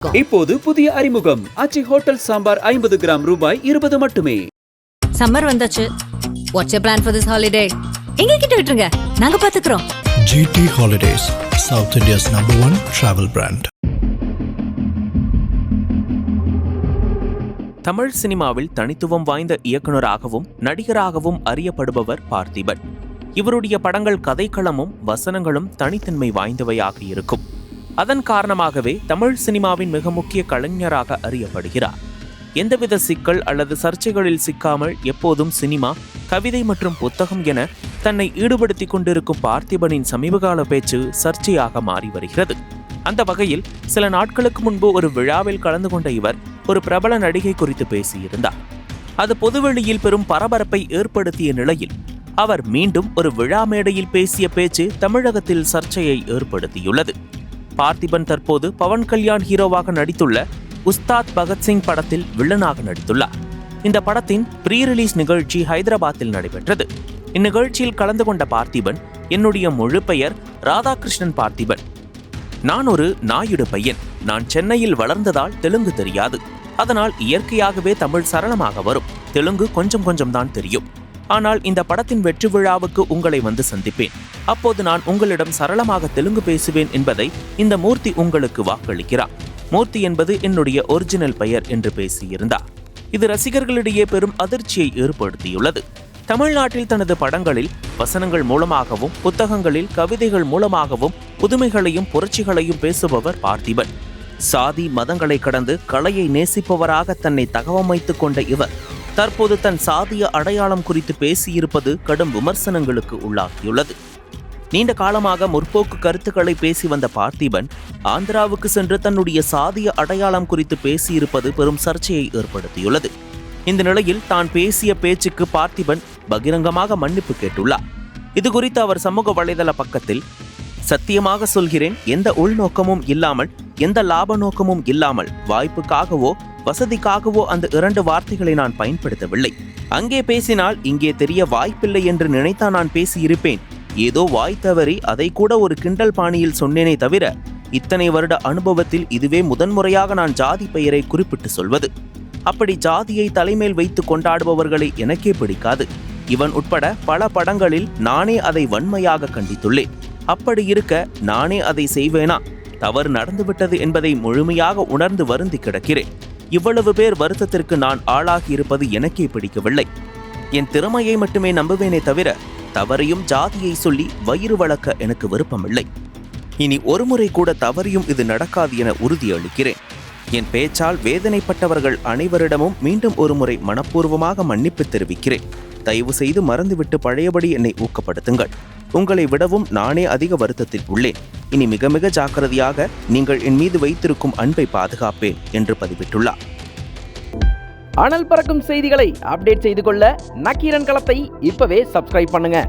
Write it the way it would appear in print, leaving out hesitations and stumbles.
இப்போது புதிய அறிமுகம் ஆச்சி ஹோட்டல் சாம்பார் 50 கிராம் ரூபாய் 20 மட்டுமே. சம்மர் வந்தாச்சு. What's your plan for this holiday? எங்க கிட்ட விட்டுருங்க, நாங்க பாத்துக்கிறோம். GT Holidays, South India's #1 travel brand. Tamil சினிமாவில் தனித்துவம் வாய்ந்த இயக்குநராகவும் நடிகராகவும் அறியப்படுபவர் பார்த்திபன். இவருடைய படங்கள் கதைக்களமும் வசனங்களும் தனித்தன்மை வாய்ந்தவையாக இருக்கும். அதன் காரணமாகவே தமிழ் சினிமாவின் மிக முக்கிய கலைஞராக அறியப்படுகிறார். எந்தவித சிக்கல் அல்லது சர்ச்சைகளில் சிக்காமல் எப்போதும் சினிமா, கவிதை மற்றும் புத்தகம் என தன்னை ஈடுபடுத்திக் கொண்டிருக்கும் பார்த்திபனின் சமீபகால பேச்சு சர்ச்சையாக மாறி வருகிறது. அந்த வகையில் சில நாட்களுக்கு முன்பு ஒரு விழாவில் கலந்து கொண்ட இவர் ஒரு பிரபல நடிகை குறித்து பேசியிருந்தார். அது பொதுவெளியில் பெரும் பரபரப்பை ஏற்படுத்திய நிலையில் அவர் மீண்டும் ஒரு விழா மேடையில் பேசிய பேச்சு தமிழகத்தில் சர்ச்சையை ஏற்படுத்தியுள்ளது. பார்த்திபன் தற்போது பவன் கல்யாண் ஹீரோவாக நடித்துள்ள உஸ்தாத் பகத்சிங் படத்தில் வில்லனாக நடித்துள்ளார். இந்த படத்தின் ப்ரீ ரிலீஸ் நிகழ்ச்சி ஹைதராபாத்தில் நடைபெற்றது. இந்நிகழ்ச்சியில் கலந்து கொண்ட பார்த்திபன், என்னுடைய முழு பெயர் ராதாகிருஷ்ணன் பார்த்திபன். நான் ஒரு நாயுடு பையன். நான் சென்னையில் வளர்ந்ததால் தெலுங்கு தெரியாது. அதனால் இயற்கையாகவே தமிழ் சரளமாக வரும். தெலுங்கு கொஞ்சம் கொஞ்சம் தான் தெரியும். ஆனால் இந்த படத்தின் வெற்றி விழாவுக்கு உங்களை வந்து சந்திப்பேன். அப்போது நான் உங்களிடம் சரளமாக தெலுங்கு பேசுவேன் என்பதை இந்த மூர்த்தி உங்களுக்கு வாக்களிக்கிறார். மூர்த்தி என்பது என்னுடைய ஒரிஜினல் பெயர் என்று பேசியிருந்தார். இது ரசிகர்களிடையே பெரும் அதிர்ச்சியை ஏற்படுத்தியுள்ளது. தமிழ்நாட்டில் தனது படங்களில் வசனங்கள் மூலமாகவும் புத்தகங்களில் கவிதைகள் மூலமாகவும் புதுமைகளையும் புரட்சிகளையும் பேசுபவர் பார்த்திபன். சாதி மதங்களை கடந்து கலையை நேசிப்பவராக தன்னை தகவமைத்துக் கொண்ட இவர் தற்போது தன் சாதிய அடையாளம் குறித்து பேசியிருப்பது கடும் விமர்சனங்களுக்கு உள்ளாகியுள்ளது. நீண்ட காலமாக முற்போக்கு கருத்துக்களை பேசி வந்த பார்த்திபன் ஆந்திராவுக்கு சென்று தன்னுடைய சாதிய அடையாளம் குறித்து பேசியிருப்பது பெரும் சர்ச்சையை ஏற்படுத்தியுள்ளது. இந்த நிலையில் தான் பேசிய பேச்சுக்கு பார்த்திபன் பகிரங்கமாக மன்னிப்பு கேட்டுள்ளார். இது குறித்து அவர் சமூக வலைதள பக்கத்தில், சத்தியமாக சொல்கிறேன், எந்த உள்நோக்கமும் இல்லாமல், எந்த லாப நோக்கமும் இல்லாமல், வாய்ப்புக்காகவோ வசதிக்காகவோ அந்த 2 வார்த்தைகளை நான் பயன்படுத்தவில்லை. அங்கே பேசினால் இங்கே தெரிய வாய்ப்பில்லை என்று நினைத்தா நான் பேசியிருப்பேன். ஏதோ வாய் தவறி அதை கூட ஒரு கிண்டல் பாணியில் சொன்னேனே தவிர இத்தனை வருட அனுபவத்தில் இதுவே முதன்முறையாக நான் ஜாதி பெயரை குறிப்பிட்டு சொல்வது. அப்படி ஜாதியை தலைமேல் வைத்து கொண்டாடுபவர்களை எனக்கே பிடிக்காது. இவன் உட்பட பல படங்களில் நானே அதை வன்மையாக கண்டித்துள்ளேன். அப்படி இருக்க நானே அதை செய்வேனா? தவறு நடந்துவிட்டது என்பதை முழுமையாக உணர்ந்து வருந்தி கிடக்கிறேன். இவ்வளவு பேர் வருத்தத்திற்கு நான் ஆளாகி இருப்பது எனக்கே பிடிக்கவில்லை. என் திறமையை மட்டுமே நம்புவேனே தவிர தவறையும் ஜாதியை சொல்லி வயிறு வளர்க்க எனக்கு விருப்பமில்லை. இனி ஒருமுறை கூட தவறியும் இது நடக்காது என உறுதியளிக்கிறேன். என் பேச்சால் வேதனைப்பட்டவர்கள் அனைவரிடமும் மீண்டும் ஒருமுறை மனப்பூர்வமாக மன்னிப்பு தெரிவிக்கிறேன். தயவு செய்து மறந்துவிட்டு பழையபடி என்னை ஊக்கப்படுத்துங்கள். உங்களை விடவும் நானே அதிக வருத்தத்தில் உள்ளேன். இனி மிக மிக ஜாக்கிரதையாக நீங்கள் என் மீது வைத்திருக்கும் அன்பை பாதுகாப்பேன் என்று பதிவிட்டுள்ளார். அனல் பறக்கும் செய்திகளை அப்டேட் செய்து கொள்ள நக்கீரன் களத்தை இப்பவே சப்ஸ்கிரைப் பண்ணுங்க.